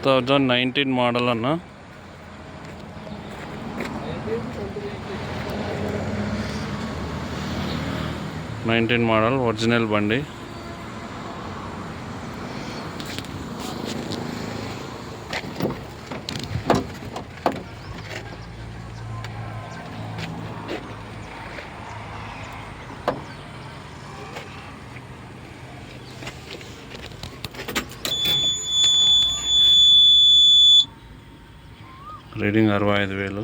2019 model అన్న. 19 model original బండి. Reading 65,000.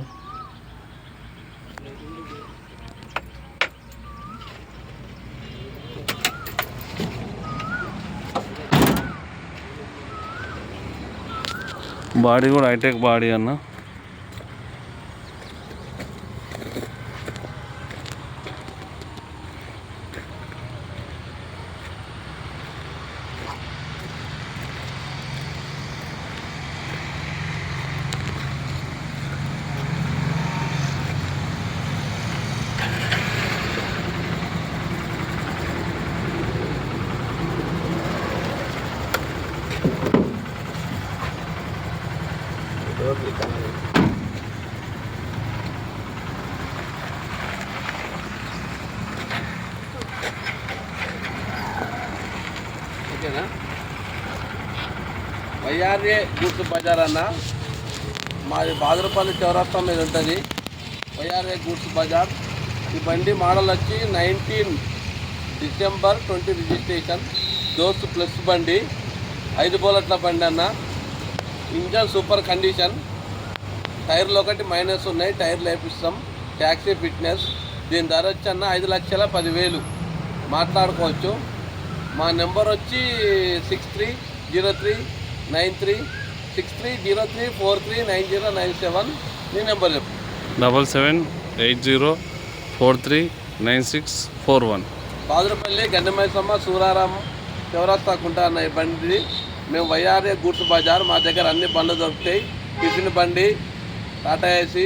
Body కూడా హైటెక్ బాడీ అన్న. ఓకేనా? వైఆర్ఏ గూడ్స్ బజార్ అన్న, మాది బాదురపల్లి చౌరస్తా మీద ఉంటుంది. వైఆర్ఏ గూడ్స్ బజార్. ఈ బండి మోడల్ వచ్చి 19 డిసెంబర్ 20 రిజిస్ట్రేషన్. దోస్త్ ప్లస్ బండి, 5 బోలట్ల బండి అన్న. Engine super condition. టైర్లు ఒకటి మైనస్ ఉన్నాయి, టైర్లు వేపిస్తాం. Taxi fitness. దీని ధర వచ్చి అన్న 5,10,000 మాట్లాడుకోవచ్చు. మా నెంబర్ వచ్చి 630393 6303439097. నీ నెంబర్ చెప్పు. 7780439641. బాదురపల్లి గండమైసమ్మ సూరారాం చౌరస్తాకుంటా అన్న ఈ బండి. మేము వైఆర్ఏ గూడ్స్ బజార్. మా దగ్గర అన్ని బండ్లు దొరుకుతాయి. టిఫిన్ బండి, టాటా ఏసీ,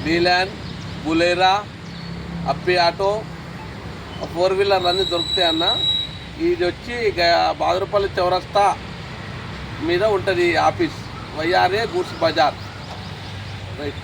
డీలాన్, బులేరా, అప్పి ఆటో, 4 వీలర్లు అన్నీ దొరుకుతాయి అన్న. ఇది వచ్చి బాదురపల్లి చౌరస్తా మీద ఉంటుంది ఆఫీస్. వైఆర్ఏ గూడ్స్ బజార్. రైట్.